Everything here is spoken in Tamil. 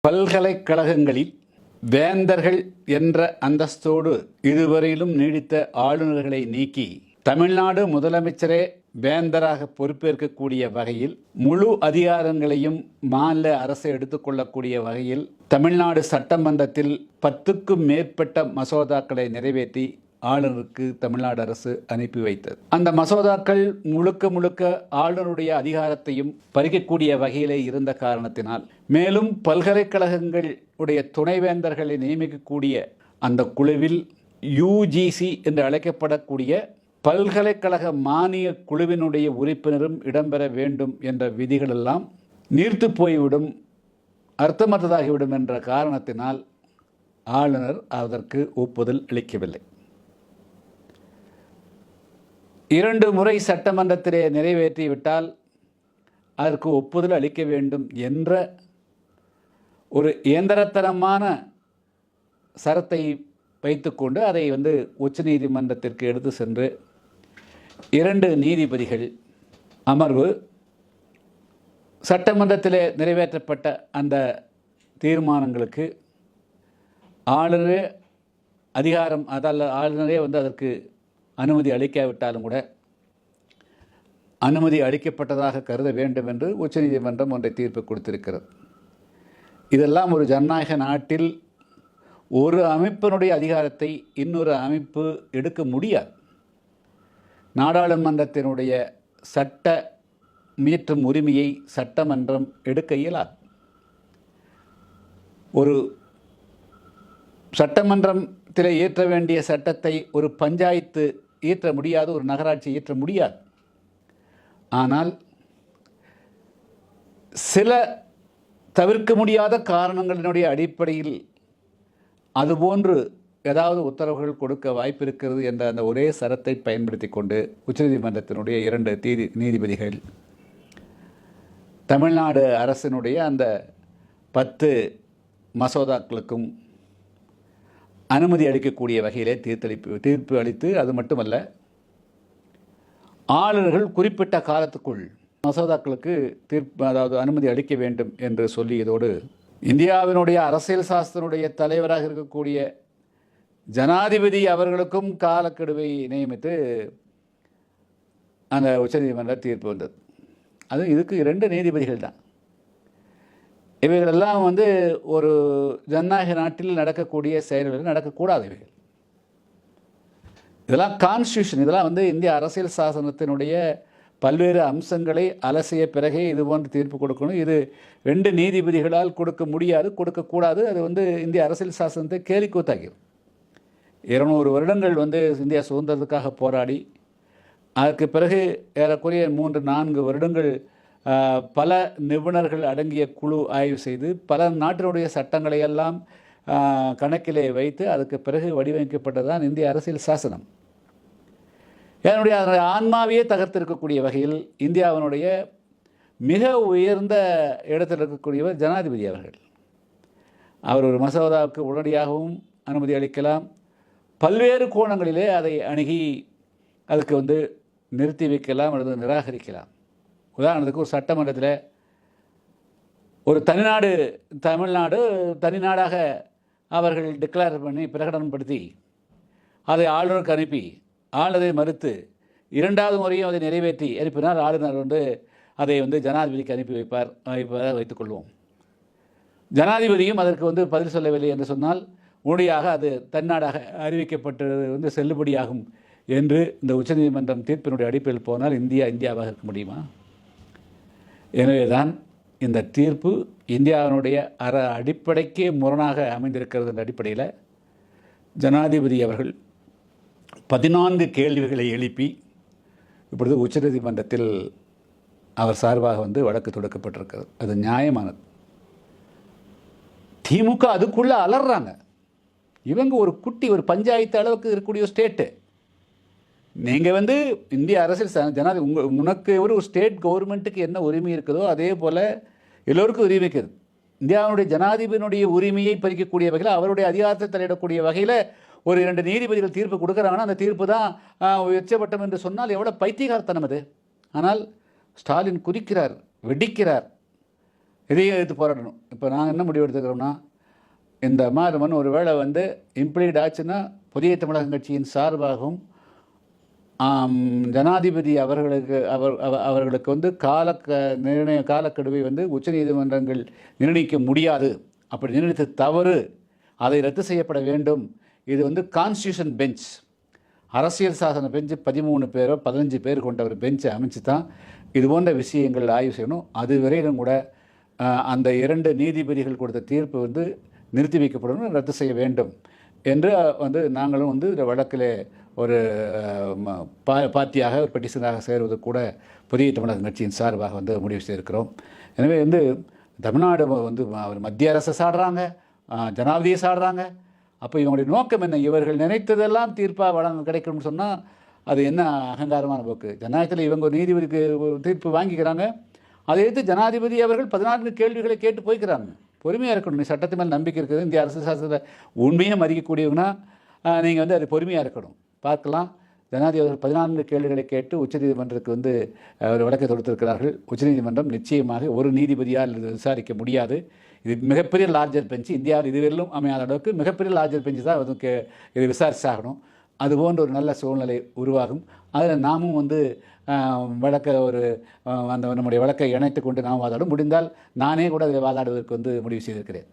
பல்கலைக்கழகங்களில் வேந்தர்கள் என்ற அந்தஸ்தோடு இதுவரையிலும் நீடித்த ஆளுநர்களை நீக்கி தமிழ்நாடு முதலமைச்சரே வேந்தராக பொறுப்பேற்கக்கூடிய வகையில் முழு அதிகாரங்களையும் மாநில அரசு எடுத்துக்கொள்ளக்கூடிய வகையில் தமிழ்நாடு சட்டமன்றத்தில் 10க்கும் மேற்பட்ட மசோதாக்களை நிறைவேற்றி ஆளுநருக்கு தமிழ்நாடு அரசு அனுப்பி வைத்தது. அந்த மசோதாக்கள் முழுக்க ஆளுநருடைய அதிகாரத்தையும் பறிக்கக்கூடிய வகையிலே இருந்த காரணத்தினால், மேலும் பல்கலைக்கழகங்கள் உடைய துணைவேந்தர்களை நியமிக்கக்கூடிய அந்த குழுவில் யுஜிசி என்று அழைக்கப்படக்கூடிய பல்கலைக்கழக மானிய குழுவினுடைய உறுப்பினரும் இடம்பெற வேண்டும் என்ற விதிகளெல்லாம் நீர்த்து போய்விடும், அர்த்தமற்றதாகிவிடும் என்ற காரணத்தினால் ஆளுநர் அதற்கு ஒப்புதல் அளிக்கவில்லை. 2 முறை சட்டமன்றத்திலே நிறைவேற்றிவிட்டால் அதற்கு ஒப்புதல் அளிக்க வேண்டும் என்ற ஒரு இயந்திரத்தனமான சரத்தை வைத்துக்கொண்டு அதை உச்சநீதிமன்றத்திற்கு எடுத்து சென்று 2 நீதிபதிகள் அமர்வு சட்டமன்றத்திலே நிறைவேற்றப்பட்ட அந்த தீர்மானங்களுக்கு ஆளுநரே அதிகாரம், அதாவது ஆளுநரே அதற்கு அனுமதி அளிக்காவிட்டாலும் கூட அனுமதி அளிக்கப்பட்டதாக கருத வேண்டும் என்று உச்சநீதிமன்றம் ஒன்றை தீர்ப்பு கொடுத்திருக்கிறது. இதெல்லாம் ஒரு ஜனநாயக நாட்டில் ஒரு அமைப்பினுடைய அதிகாரத்தை இன்னொரு அமைப்பு எடுக்க முடியாது. நாடாளுமன்றத்தினுடைய சட்ட மீற்றும் உரிமையை சட்டமன்றம் எடுக்க இயலாது. ஒரு சட்டமன்றத்தில் இயற்ற வேண்டிய சட்டத்தை ஒரு பஞ்சாயத்து இயற்ற முடியாது, ஒரு நகராட்சி இயற்ற முடியாது. ஆனால் சில தவிர்க்க முடியாத காரணங்களினுடைய அடிப்படையில் அதுபோன்று ஏதாவது உத்தரவுகள் கொடுக்க வாய்ப்பு இருக்கிறது என்ற அந்த ஒரே சரத்தை பயன்படுத்தி கொண்டு உச்சநீதிமன்றத்தினுடைய 2 நீதிபதிகள் தமிழ்நாடு அரசினுடைய அந்த 10 மசோதாக்களுக்கும் அனுமதி அளிக்கக்கூடிய வகையிலே தீர்ப்பு அளித்து, அது மட்டுமல்ல, ஆளுநர்கள் குறிப்பிட்ட காலத்துக்குள் மசோதாக்களுக்கு அதாவது அனுமதி அளிக்க வேண்டும் என்று சொல்லியதோடு, இந்தியாவினுடைய அரசியல் சாஸ்திரனுடைய தலைவராக இருக்கக்கூடிய ஜனாதிபதி அவர்களுக்கும் காலக்கெடுவை நியமித்து அந்த உச்சநீதிமன்ற தீர்ப்பு வந்தது. அது இதுக்கு 2 நீதிபதிகள் தான். இவைகளெல்லாம் ஒரு ஜனநாயக நாட்டில் நடக்கக்கூடிய செயல்கள், நடக்கக்கூடாது இவைகள். இதெல்லாம் கான்ஸ்டியூஷன், இதெல்லாம் இந்திய அரசியல் சாசனத்தினுடைய பல்வேறு அம்சங்களை அலசிய பிறகே இது போன்ற தீர்ப்பு கொடுக்கணும். இது 2 நீதிபதிகளால் கொடுக்க முடியாது, கொடுக்கக்கூடாது. அது இந்திய அரசியல் சாசனத்தை கேலிக்கூத்தாக்கிடும். 200 வருடங்கள் இந்தியா சுதந்திரத்துக்காக போராடி, அதற்கு பிறகு ஏறக்குறைய 3-4 வருடங்கள் பல நிபுணர்கள் அடங்கிய குழு ஆய்வு செய்து பல நாட்டினுடைய சட்டங்களை எல்லாம் கணக்கிலே வைத்து அதுக்கு பிறகு வடிவமைக்கப்பட்டதுதான் இந்திய அரசியல் சாசனம். அதனுடைய ஆன்மாவையே தகர்த்திருக்கக்கூடிய வகையில் இந்தியாவினுடைய மிக உயர்ந்த இடத்தில் இருக்கக்கூடியவர் ஜனாதிபதி அவர்கள். அவர் ஒரு மசோதாவுக்கு உடனடியாகவும் அனுமதி அளிக்கலாம், பல்வேறு கோணங்களிலே அதை அணுகி அதுக்கு நிறுத்தி வைக்கலாம் அல்லது நிராகரிக்கலாம். உதாரணத்துக்கு, ஒரு சட்டமன்றத்தில் ஒரு தமிழ்நாடு தனிநாடாக அவர்கள் டிக்ளேர் பண்ணி பிரகடனப்படுத்தி அதை ஆளுநருக்கு அனுப்பி ஆளுநரை மறுத்து 2வது முறையும் அதை நிறைவேற்றி அனுப்பினால் ஆளுநர் அதை ஜனாதிபதிக்கு அனுப்பி வைத்துக்கொள்வோம். ஜனாதிபதியும் அதற்கு பதில் சொல்லவில்லை என்று சொன்னால் உடனடியாக அது தன்னாடாக அறிவிக்கப்பட்டது செல்லுபடியாகும் என்று இந்த உச்சநீதிமன்றம் தீர்ப்பினுடைய அடிப்படையில் போனால் இந்தியாவாக இருக்க முடியுமா? எனவே தான் இந்த தீர்ப்பு இந்தியாவினுடைய அடிப்படைக்கே முரணாக அமைந்திருக்கிறது. என்ற அடிப்படையில் ஜனாதிபதி அவர்கள் 14 கேள்விகளை எழுப்பி இப்பொழுது உச்சநீதிமன்றத்தில் அவர் சார்பாக வழக்கு தொடுக்கப்பட்டிருக்கிறது. அது நியாயமானது. திமுக அதுக்குள்ளே அலறாங்க. இவங்க ஒரு குட்டி, ஒரு பஞ்சாயத்து அளவுக்கு இருக்கக்கூடிய ஸ்டேட்டு. நீங்கள் இந்திய அரசியல் ஜனாதிபதி உனக்கு ஒரு ஸ்டேட் கவர்மெண்ட்டுக்கு என்ன உரிமை இருக்குதோ அதே போல் எல்லோருக்கும் உரிமை இருக்குது. இந்தியாவுடைய ஜனாதிபதியினுடைய உரிமையை பறிக்கக்கூடிய வகையில், அவருடைய அதிகாரத்தை தலையிடக்கூடிய வகையில் ஒரு 2 நீதிபதிகள் தீர்ப்பு கொடுக்குறாங்கன்னா அந்த தீர்ப்பு தான் உச்சபட்சம் என்று சொன்னால் எவ்வளோ பைத்தியகாரத்தனம் அது. ஆனால் ஸ்டாலின் குதிக்கிறார், வெடிக்கிறார். இதையும் எதிர்த்து போராடணும். இப்போ நாங்கள் என்ன முடிவு எடுத்துக்கிறோம்னா, இந்த மாதிரி ஒரு வேளை வந்து இம்ப்ளீட் ஆச்சுன்னா புதிய தமிழகம் கட்சியின் சார்பாகவும் ஜனாதிபதி அவர்களுக்கு வந்து காலக்கெடுவை வந்து உச்சநீதிமன்றங்கள் நிர்ணயிக்க முடியாது. அப்படி நிர்ணயித்த தவறு, அதை ரத்து செய்யப்பட வேண்டும். இது வந்து கான்ஸ்டியூஷன் பெஞ்ச், அரசியல் சாசன பெஞ்சு 13 பேரோ 15 பேர் கொண்ட ஒரு பெஞ்சை அமைச்சு தான் இது போன்ற விஷயங்கள் ஆய்வு செய்யணும். அது வரையிலும் கூட அந்த 2 நீதிபதிகள் கொடுத்த தீர்ப்பு வந்து நிறுத்தி வைக்கப்படணும், ரத்து செய்ய வேண்டும் என்று வந்து நாங்களும் வந்து இந்த வழக்கில் ஒரு பார்ட்டியாக ஒரு பெட்டிஷனாக சேருவது கூட புதிய தமிழக கட்சியின் சார்பாக வந்து முடிவு செய்திருக்கிறோம். எனவே வந்து தமிழ்நாடு வந்து மத்திய அரசை சாடுறாங்க, ஜனாதிபதியை சாடுறாங்க. அப்போ இவங்களுடைய நோக்கம் என்ன? இவர்கள் நினைத்ததெல்லாம் தீர்ப்பாக கிடைக்கணும்னு சொன்னால் அது என்ன அகங்காரமான போக்கு? ஜனநாயகத்தில் இவங்க ஒரு நீதிபதிக்கு தீர்ப்பு வாங்கிக்கிறாங்க, அதை எடுத்து ஜனாதிபதி அவர்கள் 14 கேள்விகளை கேட்டு போய்க்கிறாங்க. பொறுமையாக இருக்கணும். நீ சட்டத்து மேல் நம்பிக்கை இருக்குது, இந்திய அரசியல் சாசனத்தை உண்மையாக மதிக்கக்கூடியவங்கன்னா நீங்கள் வந்து அது பொறுமையாக இருக்கணும். பார்க்கலாம், ஜனாதிபதி அவர்கள் 14 கேள்விகளை கேட்டு உச்சநீதிமன்றத்துக்கு வந்து ஒரு வழக்கை தொடுத்திருக்கிறார்கள். உச்சநீதிமன்றம் நிச்சயமாக ஒரு நீதிபதியால் விசாரிக்க முடியாது. இது மிகப்பெரிய லார்ஜர் பெஞ்சு, இந்தியாவில் இதுவரையிலும் அமையாத அளவுக்கு மிகப்பெரிய லார்ஜர் பெஞ்சு தான் வந்து இது விசாரிச்சாகணும். அதுபோன்ற ஒரு நல்ல சூழ்நிலை உருவாகும். அதில் நாமும் வந்து வழக்கை நம்முடைய வழக்கை இணைத்து கொண்டு நாம் வாதாடும். முடிந்தால் நானே கூட அதில் வாதாடுவதற்கு வந்து முடிவு செய்திருக்கிறேன்.